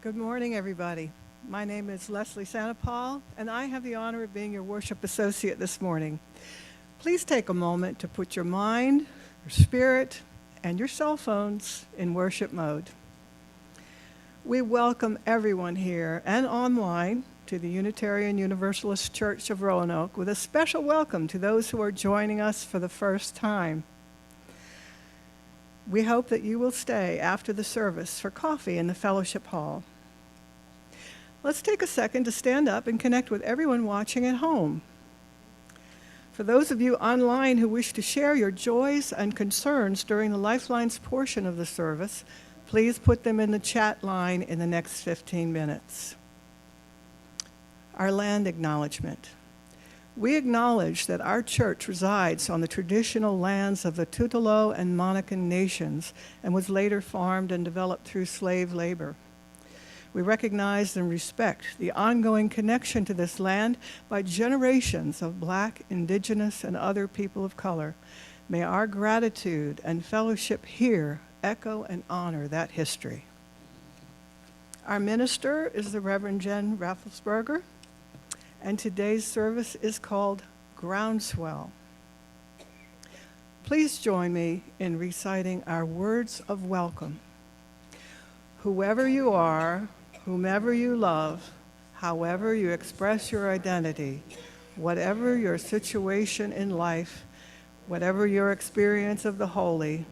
Good morning, everybody. My name is Leslie Santapaul, and I have the honor of being your worship associate this morning. Please take a moment to put your mind, your spirit, and your cell phones in worship mode. We welcome everyone here and online to the Unitarian Universalist Church of Roanoke with a special welcome to those who are joining us for the first time. We hope that you will stay after the service for coffee in the fellowship hall. Let's take a second to stand up and connect with everyone watching at home. For those of you online who wish to share your joys and concerns during the Lifelines portion of the service, please put them in the chat line in the next 15 minutes. Our land acknowledgement. We acknowledge that our church resides on the traditional lands of the Tutelo and Monacan nations and was later farmed and developed through slave labor. We recognize and respect the ongoing connection to this land by generations of Black, Indigenous, and other people of color. May our gratitude and fellowship here echo and honor that history. Our minister is the Reverend Jen Rafflesberger, and today's service is called Groundswell. Please join me in reciting our words of welcome. Whoever you are, whomever you love, however you express your identity, whatever your situation in life, whatever your experience of the holy,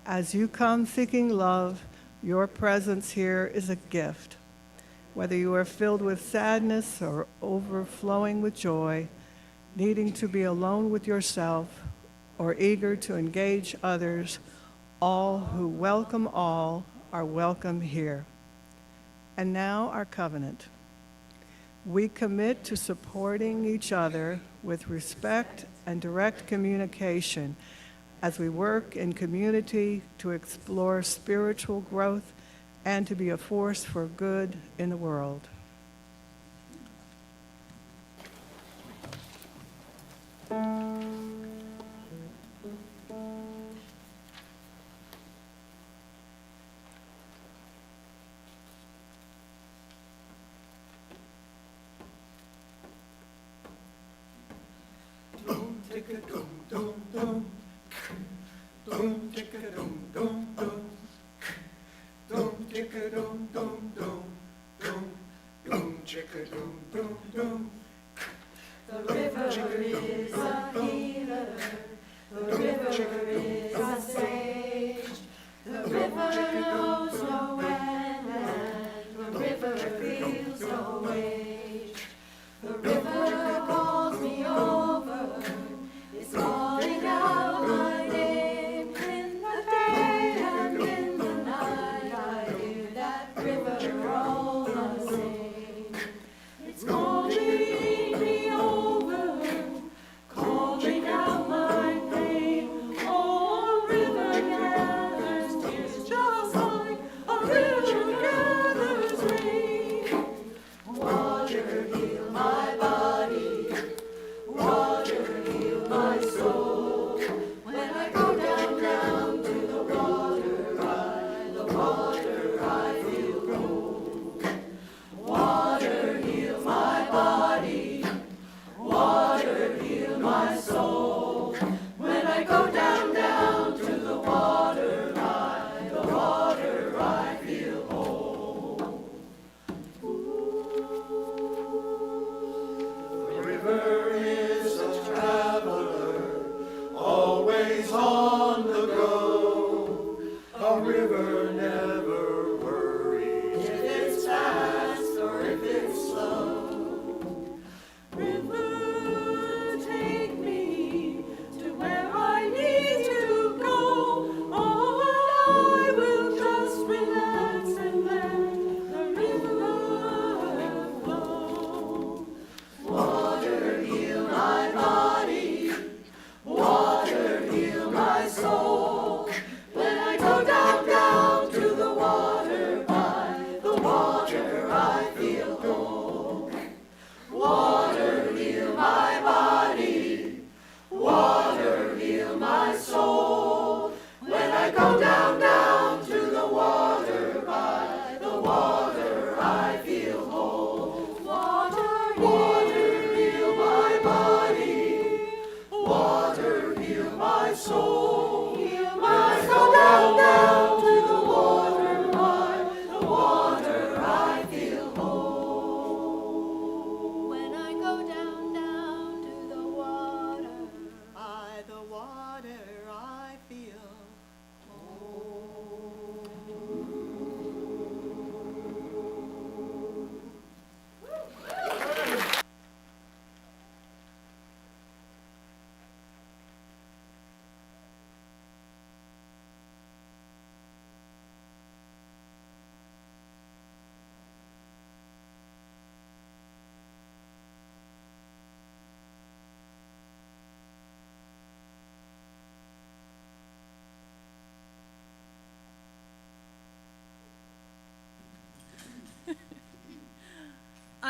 as you come seeking love, your presence here is a gift. Whether you are filled with sadness or overflowing with joy, needing to be alone with yourself, or eager to engage others, all who welcome all are welcome here. And now our covenant. We commit to supporting each other with respect and direct communication as we work in community to explore spiritual growth and to be a force for good in the world. The river is a healer, the river is a sage, the river knows no end, and the river feels no age. The river calls me over, it's calling out my name. In the day and in the night, I hear that river all the same. It's calling me over, calling out my name. Oh, a river gathers tears just like a river gathers rain. Water heal my body,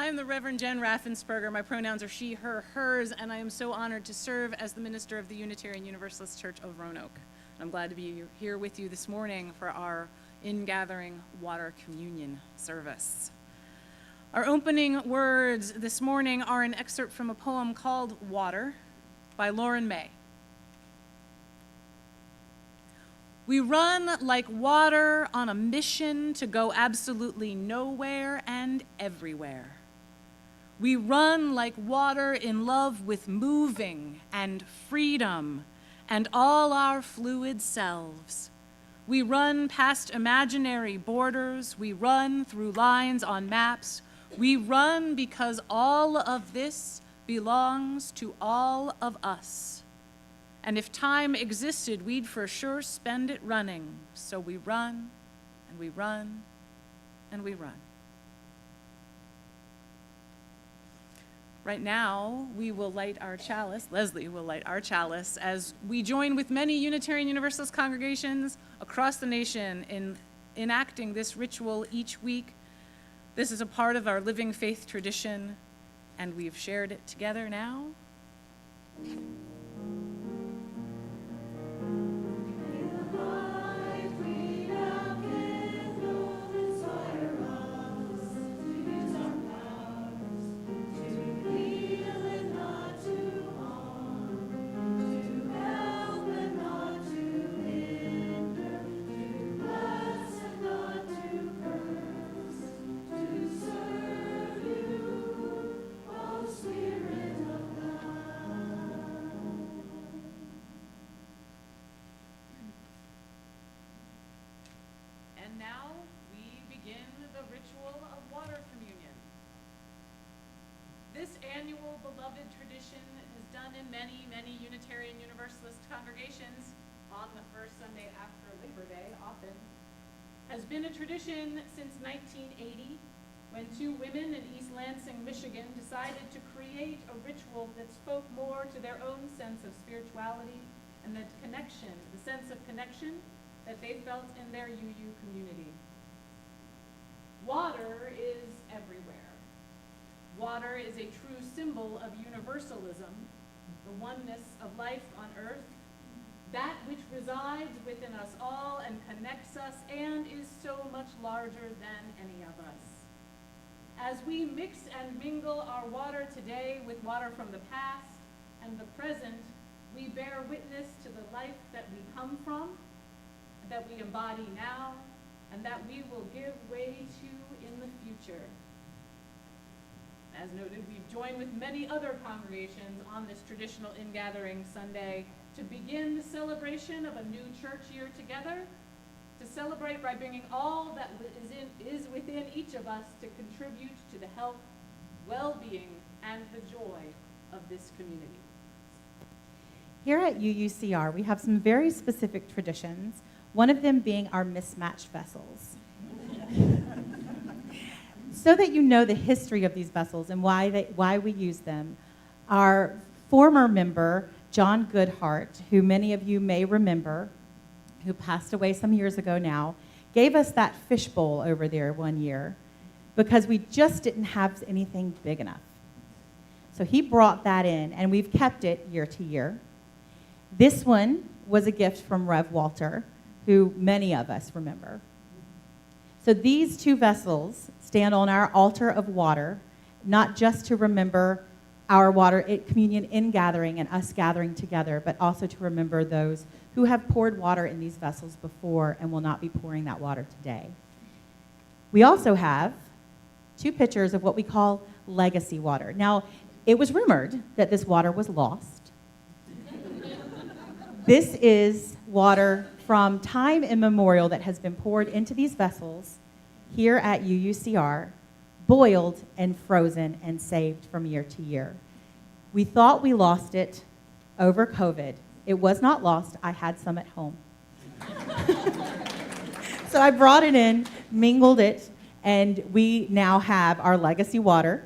I am the Reverend Jen Raffensperger. My pronouns are she, her, hers, and I am so honored to serve as the minister of the Unitarian Universalist Church of Roanoke. I'm glad to be here with you this morning for our in-gathering water communion service. Our opening words this morning are an excerpt from a poem called Water by Lauren May. We run like water on a mission to go absolutely nowhere and everywhere. We run like water in love with moving and freedom and all our fluid selves. We run past imaginary borders. We run through lines on maps. We run because all of this belongs to all of us. And if time existed, we'd for sure spend it running. So we run, and we run, and we run. Right now, we will light our chalice, Leslie will light our chalice, as we join with many Unitarian Universalist congregations across the nation in enacting this ritual each week. This is a part of our living faith tradition, and we've shared it together now. Now we begin the ritual of water communion. This annual beloved tradition is done in many, many Unitarian Universalist congregations on the first Sunday after Labor Day, often, has been a tradition since 1980, when two women in East Lansing, Michigan, decided to create a ritual that spoke more to their own sense of spirituality and the connection, the sense of connection that they felt in their UU community. Water is everywhere. Water is a true symbol of universalism, the oneness of life on earth, that which resides within us all and connects us and is so much larger than any of us. As we mix and mingle our water today with water from the past and the present, we bear witness to the life that we come from, that we embody now, and that we will give way to in the future. As noted, we've joined with many other congregations on this traditional in-gathering Sunday to begin the celebration of a new church year together, to celebrate by bringing all that is within each of us to contribute to the health, well-being, and the joy of this community. Here at UUCR, we have some very specific traditions, one of them being our mismatched vessels. So that you know the history of these vessels and why we use them, our former member, John Goodhart, who many of you may remember, who passed away some years ago now, gave us that fishbowl over there one year because we just didn't have anything big enough. So he brought that in, and we've kept it year to year. This one was a gift from Rev Walter, who many of us remember. So these two vessels stand on our altar of water, not just to remember our water communion in gathering and us gathering together, but also to remember those who have poured water in these vessels before and will not be pouring that water today. We also have two pitchers of what we call legacy water. Now, it was rumored that this water was lost. This is water from time immemorial that has been poured into these vessels here at UUCR, boiled and frozen and saved from year to year. We thought we lost it over COVID. It was not lost. I had some at home. So I brought it in, mingled it, and we now have our legacy water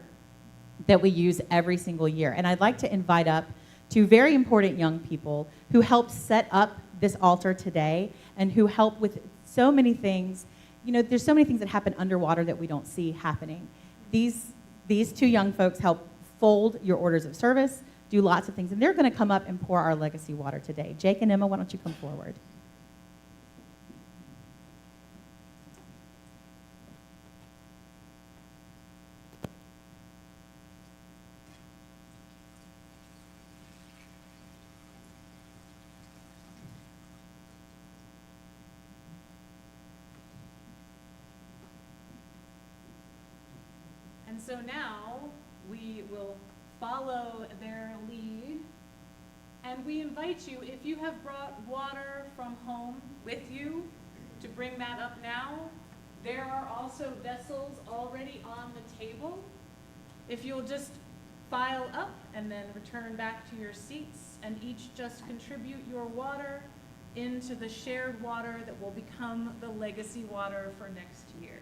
that we use every single year. And I'd like to invite up two very important young people who helped set up this altar today and who help with so many things. You know, there's so many things that happen underwater that we don't see happening. These these two young folks help fold your orders of service, do lots of things, and they're going to come up and pour our legacy water today. Jake and Emma, why don't you come forward? And so now we will follow their lead, and we invite you, if you have brought water from home with you, to bring that up now. There are also vessels already on the table. If you'll just file up and then return back to your seats, and each just contribute your water into the shared water that will become the legacy water for next year.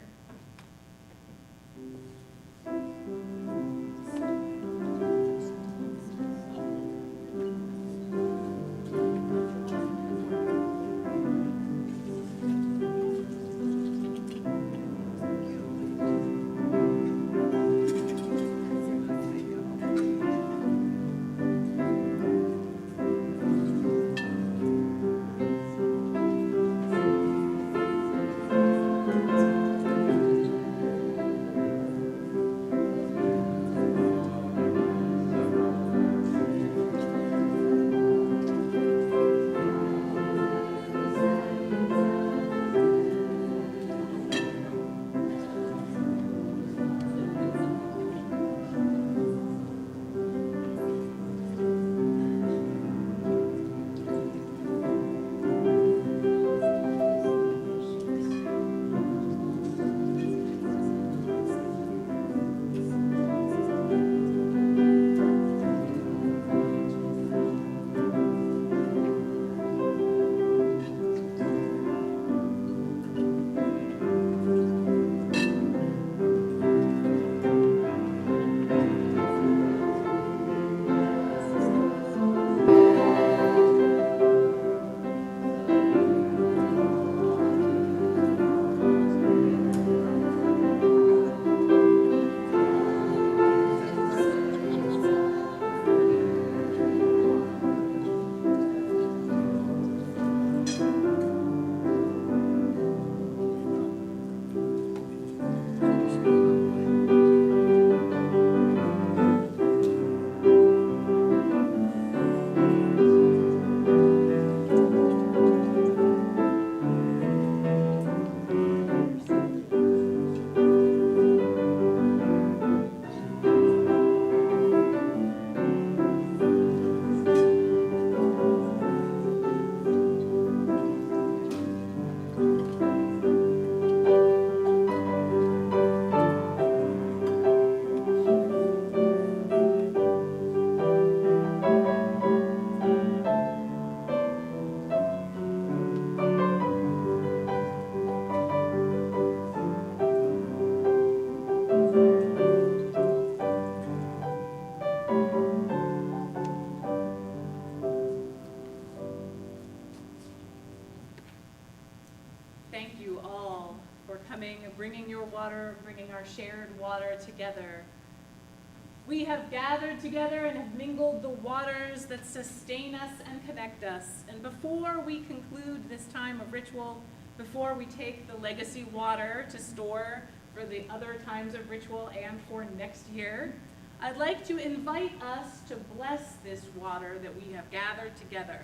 Thank you all for coming, bringing your water, bringing our shared water together. We have gathered together and have mingled the waters that sustain us and connect us. And before we conclude this time of ritual, before we take the legacy water to store for the other times of ritual and for next year, I'd like to invite us to bless this water that we have gathered together.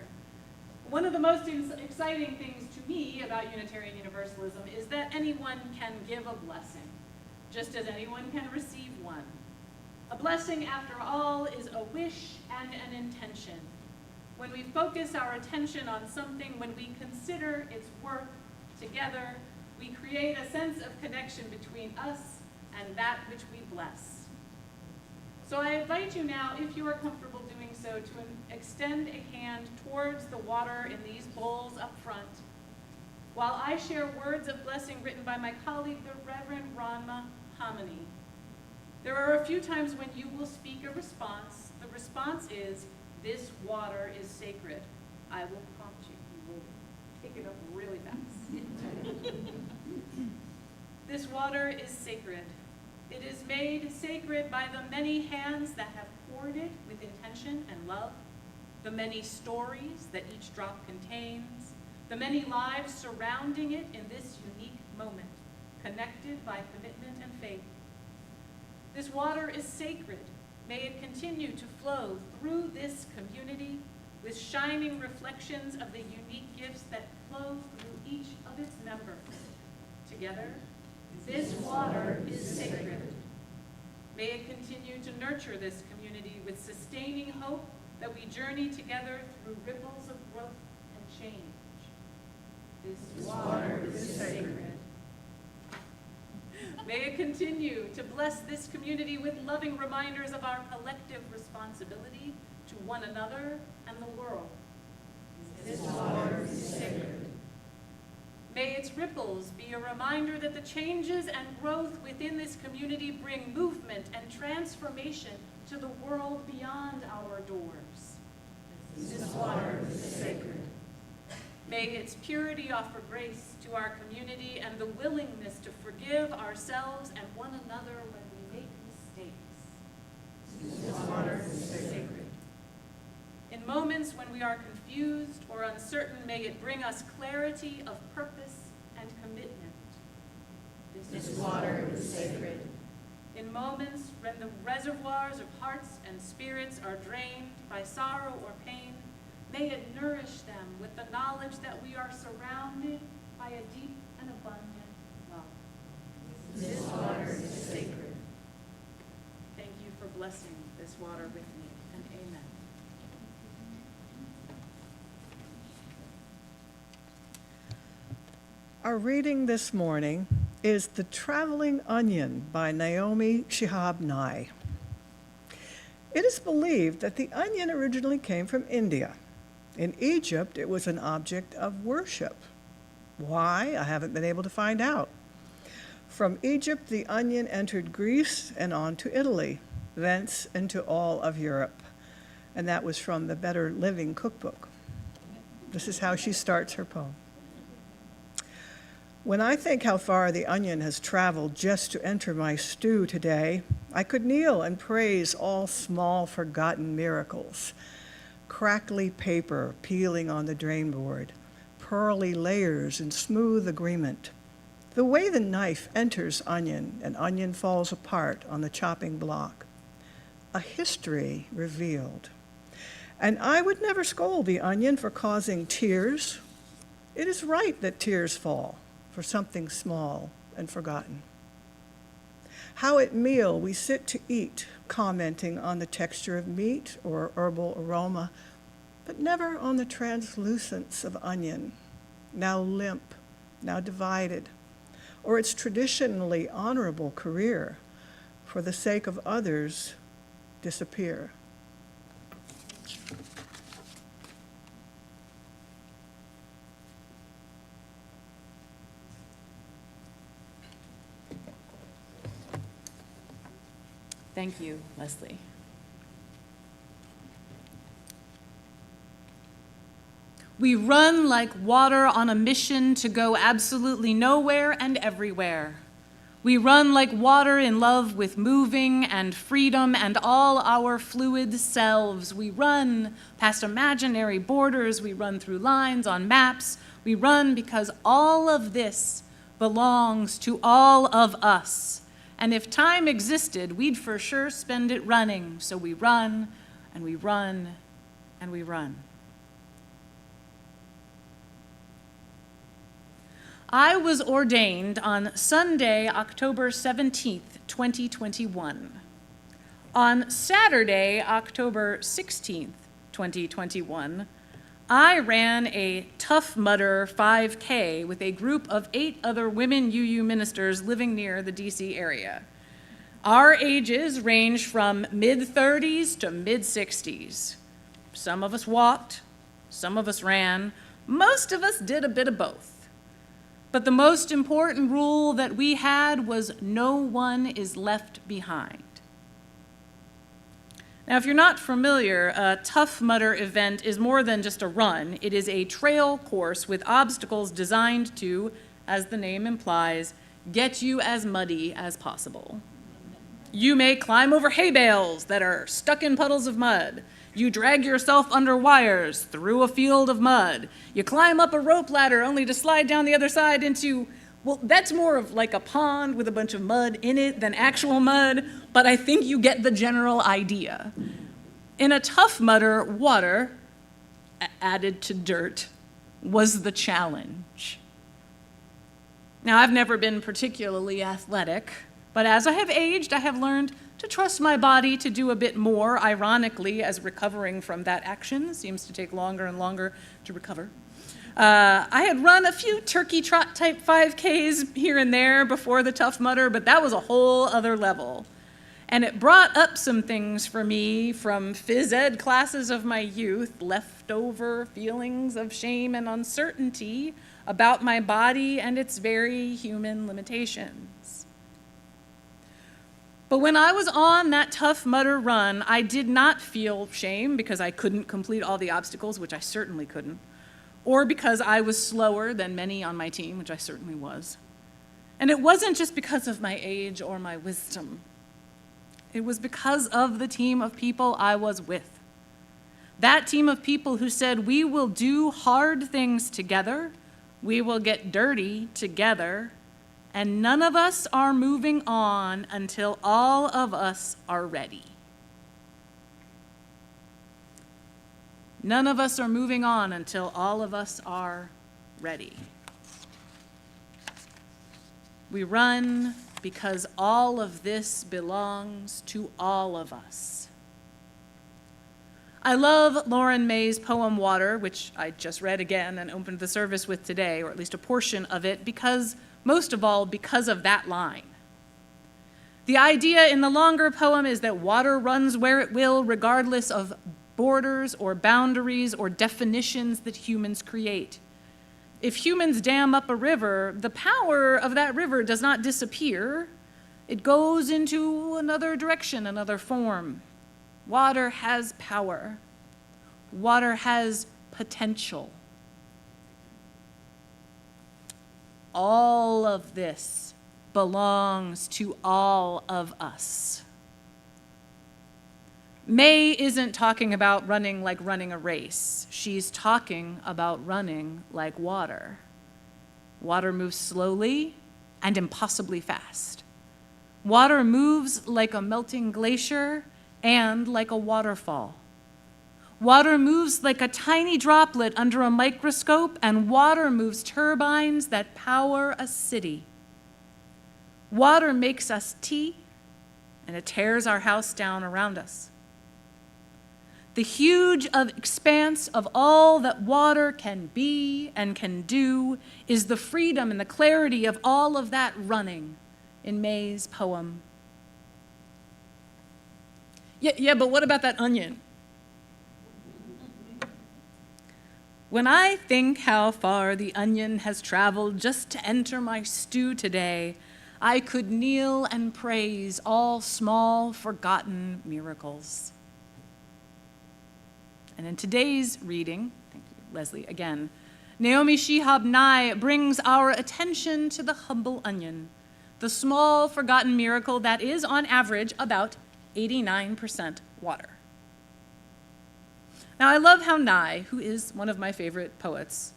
One of the most exciting things to me about Unitarian Universalism is that anyone can give a blessing, just as anyone can receive one. A blessing, after all, is a wish and an intention. When we focus our attention on something, when we consider its work together, we create a sense of connection between us and that which we bless. So I invite you now, if you are comfortable doing so, to extend a hand towards the water in these bowls up front, while I share words of blessing written by my colleague, the Reverend Ronma Hominy. There are a few times when you will speak a response. The response is, "This water is sacred." I will prompt you. You will pick it up really fast. This water is sacred. It is made sacred by the many hands that have poured it with intention and love, the many stories that each drop contains, the many lives surrounding it in this unique moment, connected by commitment and faith. This water is sacred. May it continue to flow through this community with shining reflections of the unique gifts that flow through each of its members. Together, this water is sacred. May it continue to nurture this community with sustaining hope that we journey together through ripples of growth and change. This water is sacred. May it continue to bless this community with loving reminders of our collective responsibility to one another and the world. This water is sacred. May its ripples be a reminder that the changes and growth within this community bring movement and transformation to the world beyond our doors. This water is sacred. May its purity offer grace to our community and the willingness to forgive ourselves and one another when we make mistakes. This water is sacred. In moments when we are confused or uncertain, may it bring us clarity of purpose and commitment. This water is sacred. In moments when the reservoirs of hearts and spirits are drained by sorrow or pain, may it nourish them with the knowledge that we are surrounded by a deep and abundant love. This water is sacred. Thank you for blessing this water with me, and amen. Our reading this morning is The Traveling Onion by Naomi Shihab Nye. It is believed that the onion originally came from India. In Egypt, it was an object of worship. Why? I haven't been able to find out. From Egypt, the onion entered Greece and on to Italy, thence into all of Europe. And that was from the Better Living Cookbook. This is how she starts her poem. When I think how far the onion has traveled just to enter my stew today, I could kneel and praise all small forgotten miracles. Crackly paper peeling on the drain board, pearly layers in smooth agreement. The way the knife enters onion and onion falls apart on the chopping block. A history revealed. And I would never scold the onion for causing tears. It is right that tears fall for something small and forgotten. How at meal we sit to eat, commenting on the texture of meat or herbal aroma, but never on the translucence of onion, now limp, now divided, or its traditionally honorable career, for the sake of others, disappear. Thank you, Leslie. We run like water on a mission to go absolutely nowhere and everywhere. We run like water in love with moving and freedom and all our fluid selves. We run past imaginary borders. We run through lines on maps. We run because all of this belongs to all of us. And if time existed, we'd for sure spend it running. So we run, and we run, and we run. I was ordained on Sunday, October 17th, 2021. On Saturday, October 16th, 2021, I ran a Tough Mudder 5K with a group of 8 other women UU ministers living near the DC area. Our ages range from mid-30s to mid-60s. Some of us walked, some of us ran, most of us did a bit of both. But the most important rule that we had was no one is left behind. Now, if you're not familiar, a Tough Mudder event is more than just a run. It is a trail course with obstacles designed to, as the name implies, get you as muddy as possible. You may climb over hay bales that are stuck in puddles of mud. You drag yourself under wires through a field of mud. You climb up a rope ladder only to slide down the other side into, well, that's more of like a pond with a bunch of mud in it than actual mud, but I think you get the general idea. In a Tough Mudder, water, added to dirt, was the challenge. Now, I've never been particularly athletic, but as I have aged, I have learned to trust my body to do a bit more, ironically, as recovering from that action seems to take longer and longer to recover. I had run a few turkey trot type 5Ks here and there before the Tough Mudder, but that was a whole other level. And it brought up some things for me from phys ed classes of my youth, leftover feelings of shame and uncertainty about my body and its very human limitations. But when I was on that Tough Mudder run, I did not feel shame because I couldn't complete all the obstacles, which I certainly couldn't, or because I was slower than many on my team, which I certainly was. And it wasn't just because of my age or my wisdom. It was because of the team of people I was with. That team of people who said, we will do hard things together, we will get dirty together, and none of us are moving on until all of us are ready. None of us are moving on until all of us are ready. We run because all of this belongs to all of us. I love Lauren May's poem Water, which I just read again and opened the service with today, or at least a portion of it, because, most of all, because of that line. The idea in the longer poem is that water runs where it will, regardless of borders or boundaries or definitions that humans create. If humans dam up a river, the power of that river does not disappear. It goes into another direction, another form. Water has power. Water has potential. All of this belongs to all of us. May isn't talking about running like running a race. She's talking about running like water. Water moves slowly and impossibly fast. Water moves like a melting glacier and like a waterfall. Water moves like a tiny droplet under a microscope, and water moves turbines that power a city. Water makes us tea, and it tears our house down around us. The huge expanse of all that water can be and can do is the freedom and the clarity of all of that running in May's poem. Yeah, but what about that onion? When I think how far the onion has traveled just to enter my stew today, I could kneel and praise all small, forgotten miracles. And in today's reading, thank you, Leslie, again, Naomi Shihab Nye brings our attention to the humble onion, the small, forgotten miracle that is, on average, about 89% water. Now, I love how Nye, who is one of my favorite poets,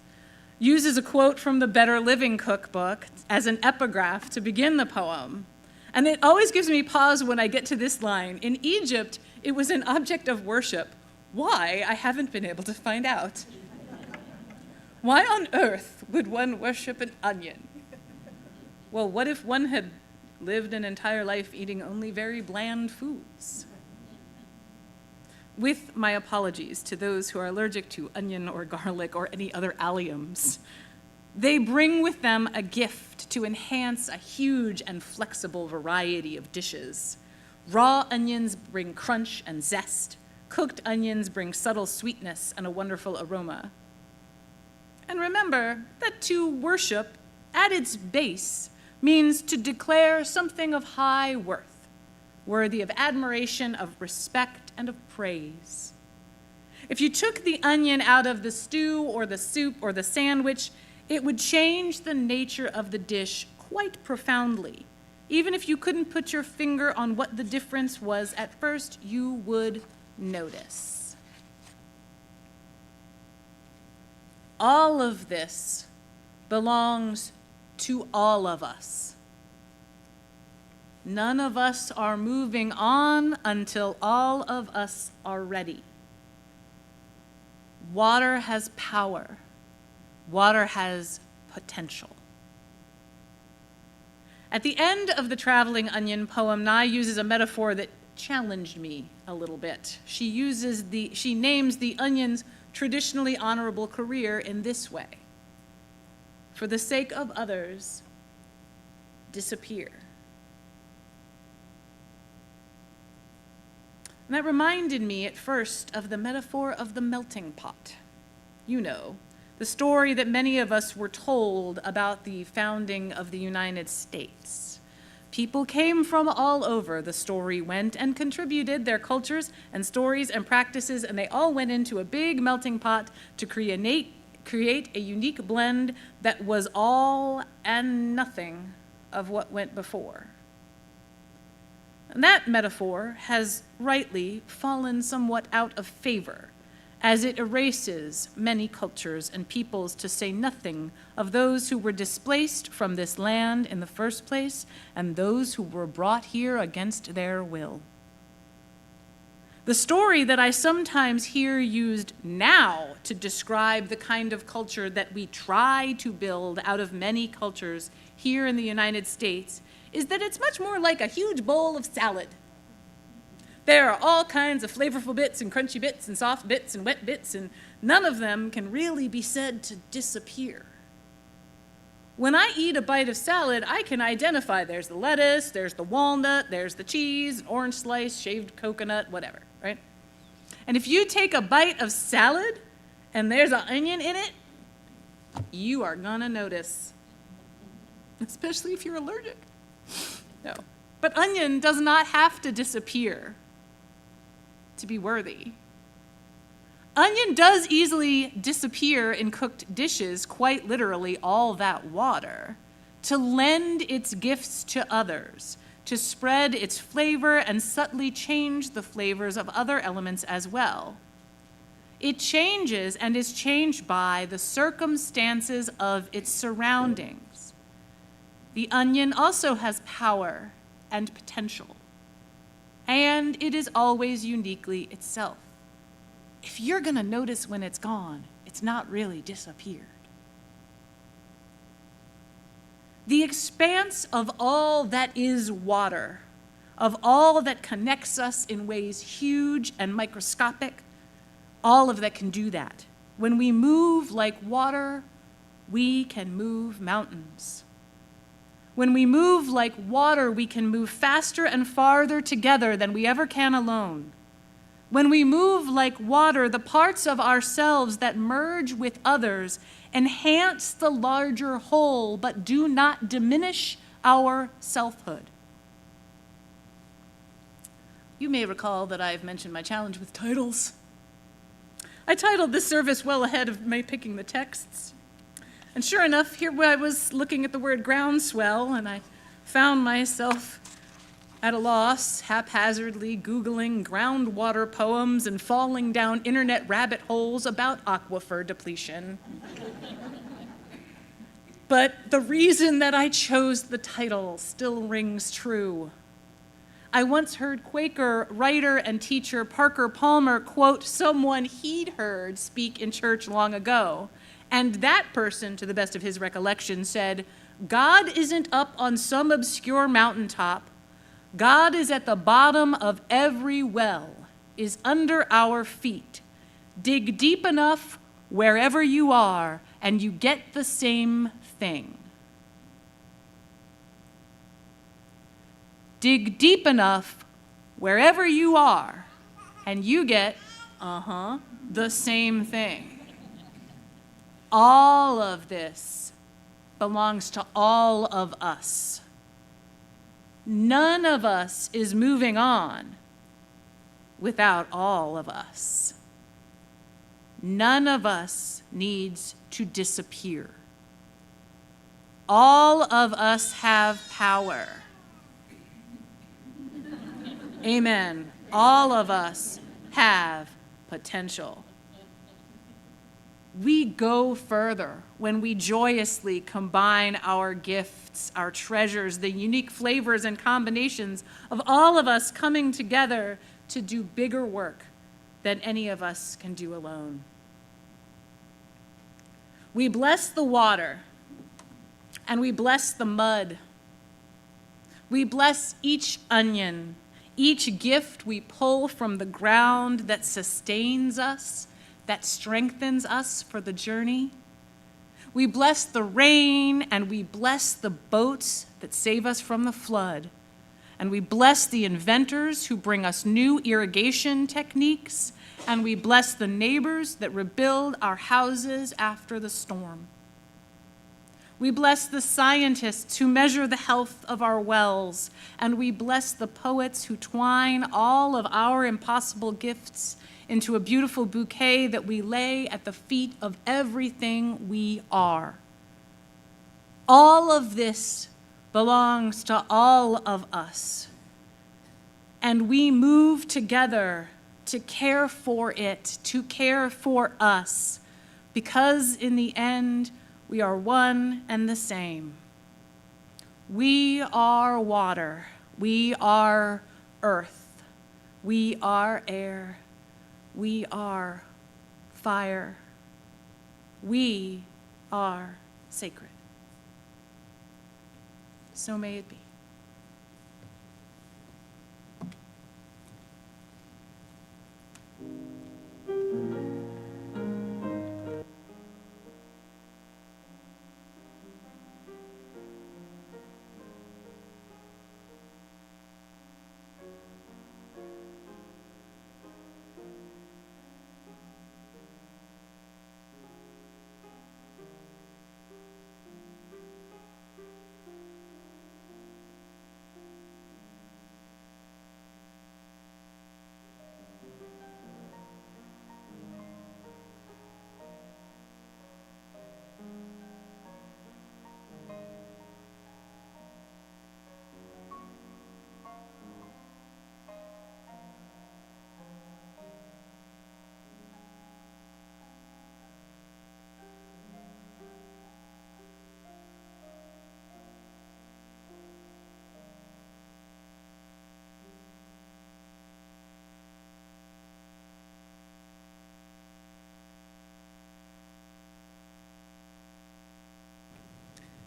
uses a quote from the Better Living cookbook as an epigraph to begin the poem. And it always gives me pause when I get to this line. In Egypt, it was an object of worship. Why? I haven't been able to find out. Why on earth would one worship an onion? Well, what if one had lived an entire life eating only very bland foods? With my apologies to those who are allergic to onion or garlic or any other alliums, they bring with them a gift to enhance a huge and flexible variety of dishes. Raw onions bring crunch and zest. Cooked onions bring subtle sweetness and a wonderful aroma. And remember that to worship, at its base, means to declare something of high worth, worthy of admiration, of respect, and of praise. If you took the onion out of the stew or the soup or the sandwich, it would change the nature of the dish quite profoundly. Even if you couldn't put your finger on what the difference was at first, you would notice. All of this belongs to all of us. None of us are moving on until all of us are ready. Water has power. Water has potential. At the end of the Traveling Onion poem, Nye uses a metaphor that challenged me a little bit. She names the onion's traditionally honorable career in this way: for the sake of others, disappear. And that reminded me at first of the metaphor of the melting pot. You know, the story that many of us were told about the founding of the United States. People came from all over, the story went, and contributed their cultures and stories and practices, and they all went into a big melting pot to create a unique blend that was all and nothing of what went before. And that metaphor has rightly fallen somewhat out of favor, as it erases many cultures and peoples, to say nothing of those who were displaced from this land in the first place and those who were brought here against their will. The story that I sometimes hear used now to describe the kind of culture that we try to build out of many cultures here in the United States is that it's much more like a huge bowl of salad. There are all kinds of flavorful bits and crunchy bits and soft bits and wet bits, and none of them can really be said to disappear. When I eat a bite of salad, I can identify there's the lettuce, there's the walnut, there's the cheese, an orange slice, shaved coconut, whatever, right? And if you take a bite of salad and there's an onion in it, you are gonna notice, especially if you're allergic. No. But onion does not have to disappear to be worthy. Onion does easily disappear in cooked dishes, quite literally all that water, to lend its gifts to others, to spread its flavor and subtly change the flavors of other elements as well. It changes and is changed by the circumstances of its surroundings. The onion also has power and potential, and it is always uniquely itself. If you're gonna notice when it's gone, it's not really disappeared. The expanse of all that is water, of all that connects us in ways huge and microscopic, all of that can do that. When we move like water, we can move mountains. When we move like water, we can move faster and farther together than we ever can alone. When we move like water, the parts of ourselves that merge with others enhance the larger whole, but do not diminish our selfhood. You may recall that I've mentioned my challenge with titles. I titled this service well ahead of my picking the texts. And sure enough, here I was looking at the word groundswell, and I found myself at a loss, haphazardly Googling groundwater poems and falling down internet rabbit holes about aquifer depletion. But the reason that I chose the title still rings true. I once heard Quaker writer and teacher Parker Palmer quote someone he'd heard speak in church long ago. And that person, to the best of his recollection, said, "God isn't up on some obscure mountaintop. God is at the bottom of every well, is under our feet. Dig deep enough wherever you are, and you get the same thing." Dig deep enough wherever you are, and you get, the same thing. All of this belongs to all of us. None of us is moving on without all of us. None of us needs to disappear. All of us have power. Amen. All of us have potential. We go further when we joyously combine our gifts, our treasures, the unique flavors and combinations of all of us coming together to do bigger work than any of us can do alone. We bless the water and we bless the mud. We bless each onion, each gift we pull from the ground that sustains us, that strengthens us for the journey. We bless the rain and we bless the boats that save us from the flood. And we bless the inventors who bring us new irrigation techniques. And we bless the neighbors that rebuild our houses after the storm. We bless the scientists who measure the health of our wells. And we bless the poets who twine all of our impossible gifts into a beautiful bouquet that we lay at the feet of everything we are. All of this belongs to all of us. And we move together to care for it, to care for us, because in the end, we are one and the same. We are water. We are earth. We are air. We are fire. We are sacred. So may it be.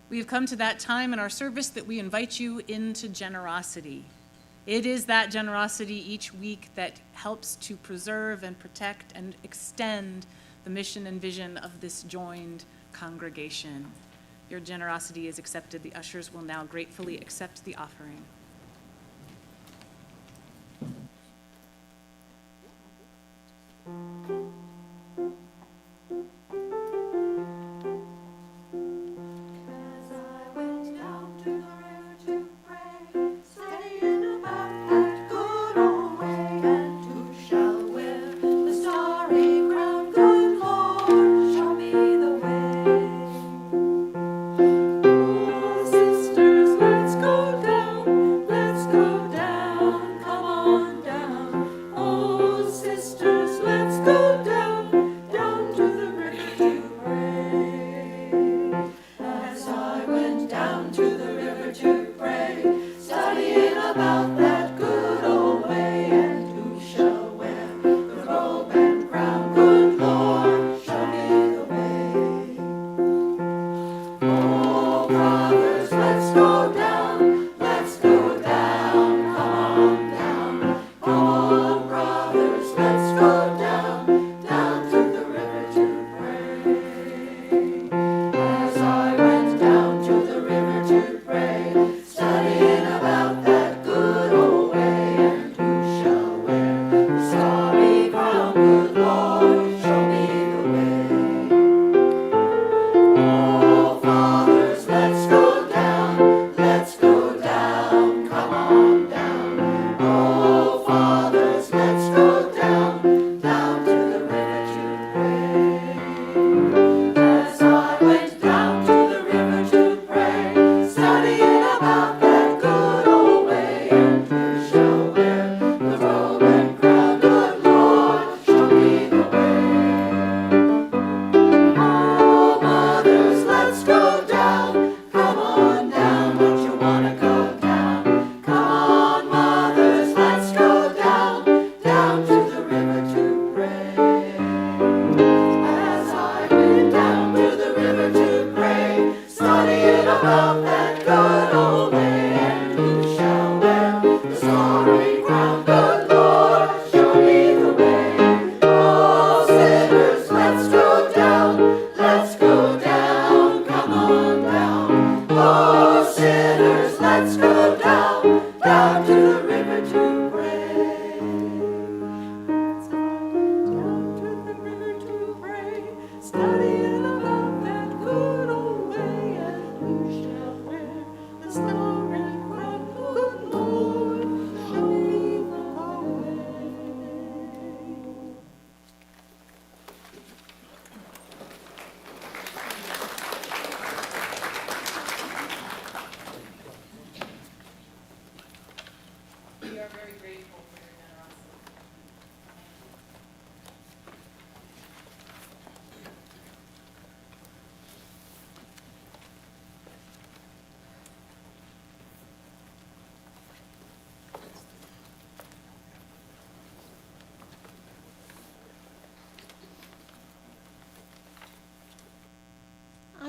We have come to that time in our service that we invite you into generosity. It is that generosity each week that helps to preserve and protect and extend the mission and vision of this joined congregation. Your generosity is accepted. The ushers will now gratefully accept the offering. As I went down to the river to pray, studying about that good old way, and who shall wear the starry crown? Good Lord, show me the way. Oh, sisters, let's go down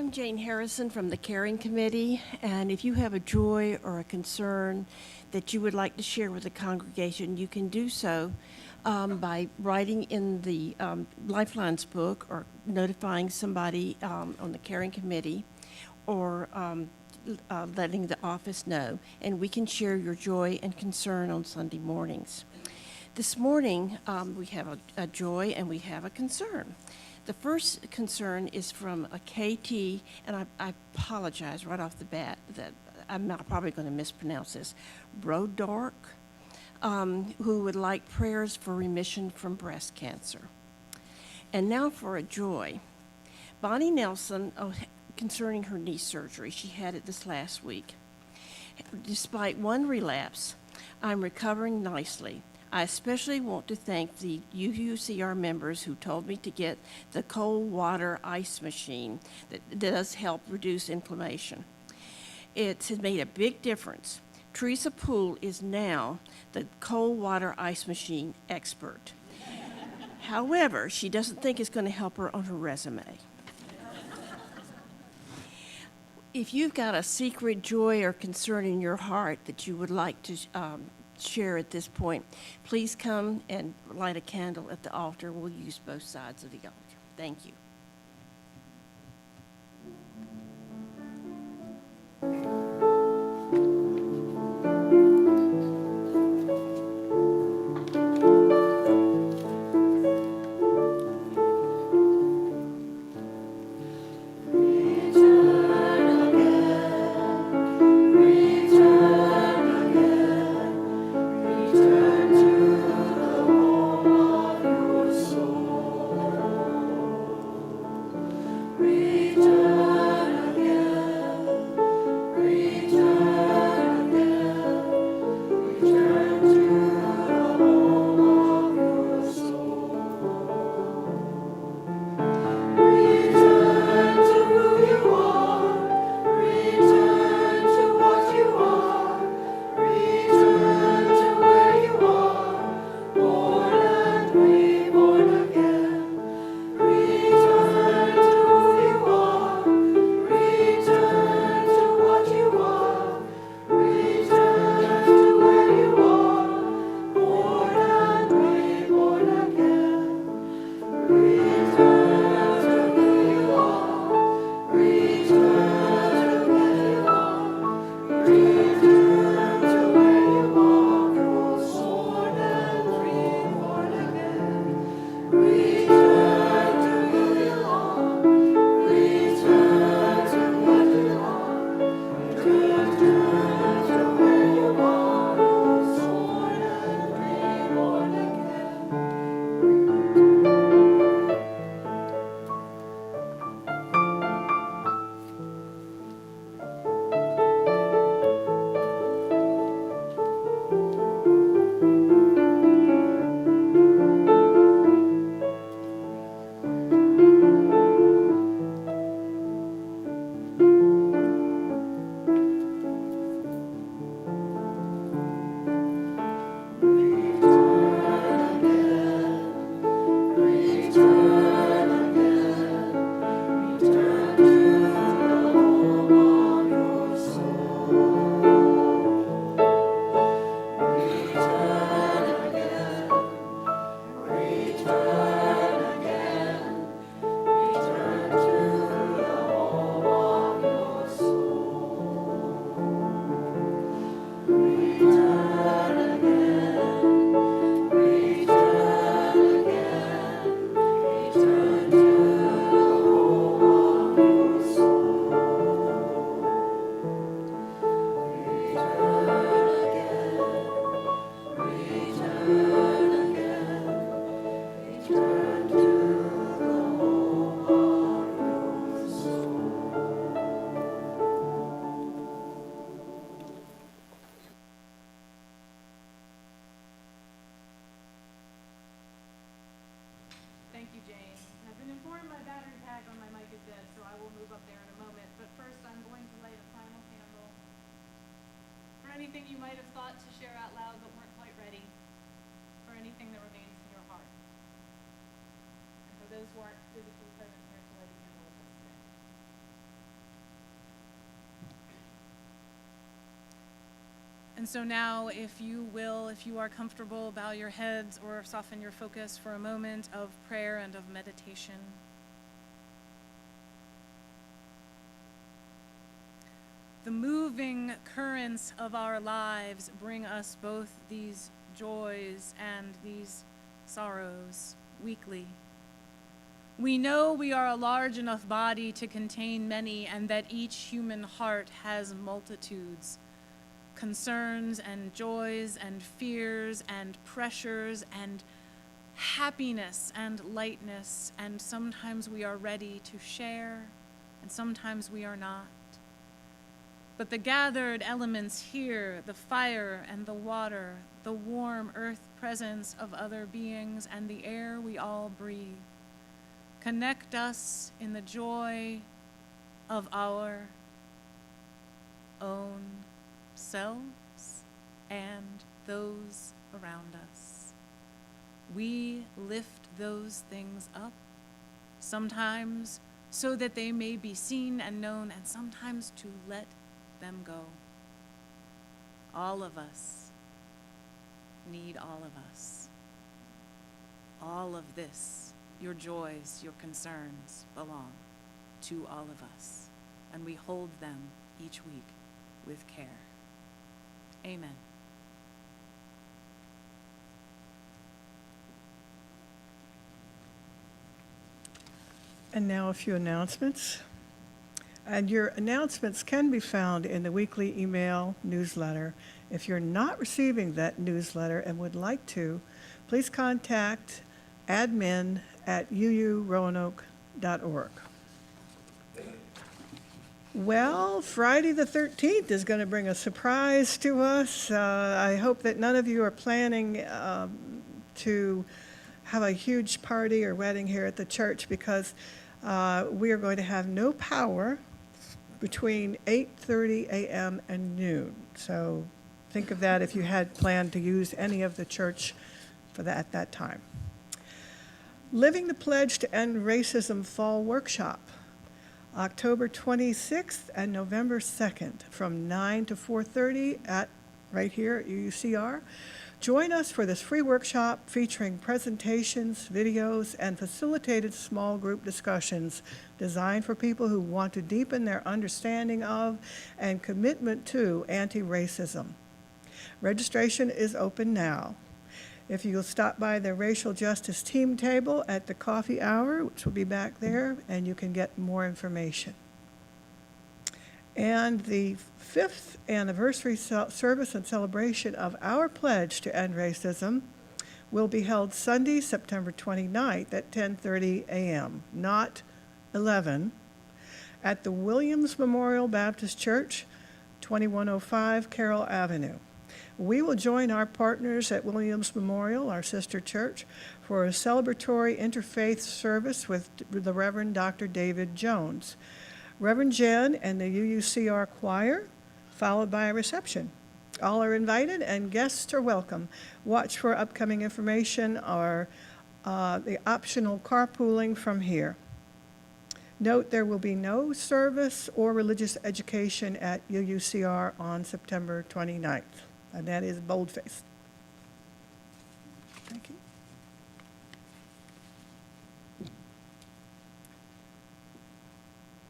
I'm Jane Harrison from the Caring Committee, and if you have a joy or a concern that you would like to share with the congregation, you can do so by writing in the Lifelines book or notifying somebody on the Caring Committee or letting the office know, and we can share your joy and concern on Sunday mornings. This morning, we have a joy and we have a concern. The first concern is from a KT, and I apologize right off the bat that I'm not probably going to mispronounce this, Roanoke, who would like prayers for remission from breast cancer. And now for a joy. Bonnie Nelson, concerning her knee surgery, she had it this last week. Despite one relapse, I'm recovering nicely. I especially want to thank the UUCR members who told me to get the cold water ice machine that does help reduce inflammation. It has made a big difference. Teresa Poole is now the cold water ice machine expert. However, she doesn't think it's going to help her on her resume. If you've got a secret joy or concern in your heart that you would like to share at this point, please come and light a candle at the altar. We'll use both sides of the altar. Thank you. Thank you, Jane. I've been informed my battery pack on my mic is dead, so I will move up there in a moment. But first, I'm going to light a final candle for anything you might have thought to share out loud but weren't quite ready, for anything that remains in your heart. And for those who aren't physically present here to light a candle with us today. And so now, if you will, if you are comfortable, bow your heads or soften your focus for a moment of prayer and of meditation. The moving currents of our lives bring us both these joys and these sorrows weekly. We know we are a large enough body to contain many, and that each human heart has multitudes, concerns and joys and fears and pressures and happiness and lightness, and sometimes we are ready to share, and sometimes we are not. But the gathered elements here, the fire and the water, the warm earth presence of other beings, and the air we all breathe, connect us in the joy of our own selves and those around us. We lift those things up, sometimes so that they may be seen and known, and sometimes to let them go. All of us need all of us. All of this, your joys, your concerns, belong to all of us, and we hold them each week with care. Amen. And now a few announcements. And your announcements can be found in the weekly email newsletter. If you're not receiving that newsletter and would like to, please contact admin@uuroanoke.org. Well, Friday the 13th is going to bring a surprise to us. I hope that none of you are planning to have a huge party or wedding here at the church, because we are going to have no power between 8:30 a.m. and noon. So think of that if you had planned to use any of the church for that at that time. Living the Pledge to End Racism Fall Workshop, October 26th and November 2nd from 9 to 4:30 right here at UUCR. Join us for this free workshop featuring presentations, videos, and facilitated small group discussions designed for people who want to deepen their understanding of and commitment to anti-racism. Registration is open now. If you'll stop by the Racial Justice Team table at the coffee hour, which will be back there, and you can get more information. And the 5th anniversary service and celebration of our pledge to end racism will be held Sunday, September 29th at 10:30 a.m., not 11, at the Williams Memorial Baptist Church, 2105 Carroll Avenue. We will join our partners at Williams Memorial, our sister church, for a celebratory interfaith service with the Reverend Dr. David Jones, Reverend Jen, and the UUCR choir, followed by a reception. All are invited and guests are welcome. Watch for upcoming information or the optional carpooling from here. Note there will be no service or religious education at UUCR on September 29th, and that is boldface. Thank you.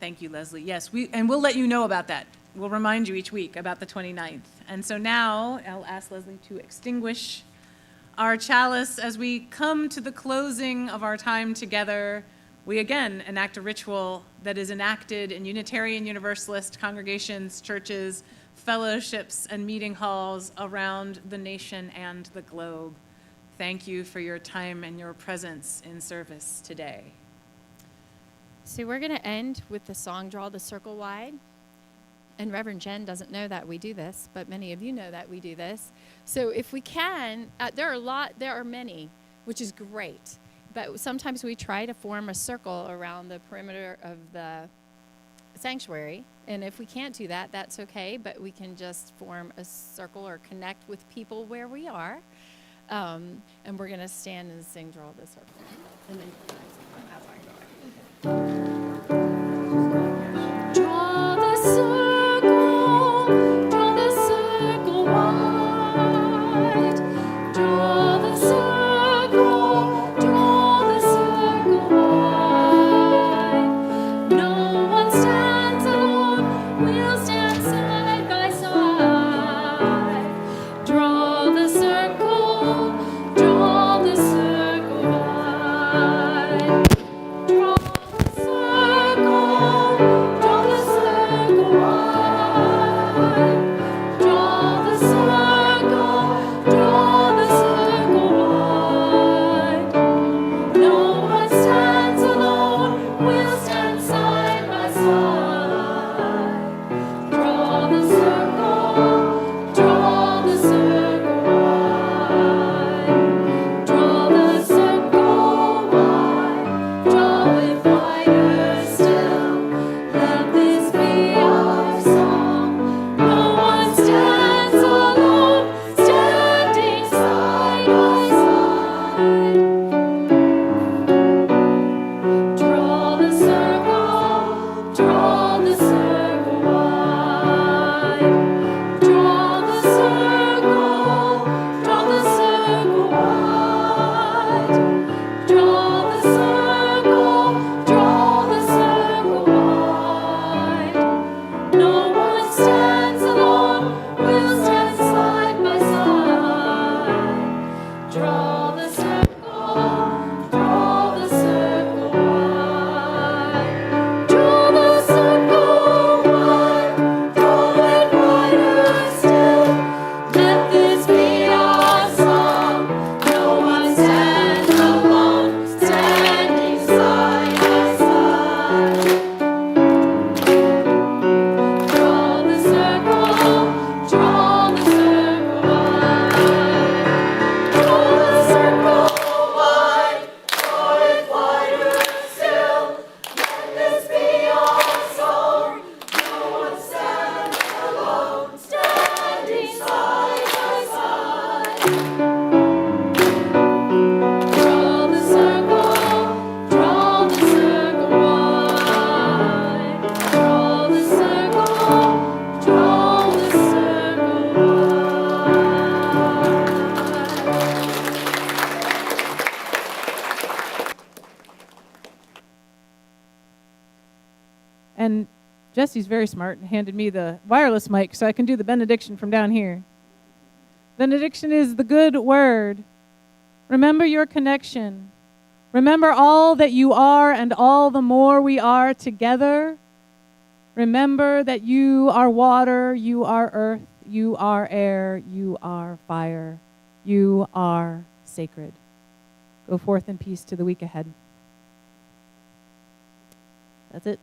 Thank you, Leslie. Yes, we'll let you know about that. We'll remind you each week about the 29th. And so now I'll ask Leslie to extinguish our chalice as we come to the closing of our time together. We again enact a ritual that is enacted in Unitarian Universalist congregations, churches, fellowships, and meeting halls around the nation and the globe. Thank you for your time and your presence in service today. So we're going to end with the song Draw the Circle Wide. And Reverend Jen doesn't know that we do this, but many of you know that we do this. So if we can, there are many, which is great. But sometimes we try to form a circle around the perimeter of the sanctuary. And if we can't do that, that's okay. But we can just form a circle or connect with people where we are. And we're going to stand and sing Draw the Circle. And then Draw the circle wide. And Jesse's very smart and handed me the wireless mic so I can do the benediction from down here. Benediction is the good word. Remember your connection. Remember all that you are and all the more we are together. Remember that you are water, you are earth, you are air, you are fire, you are sacred. Go forth in peace to the week ahead. That's it.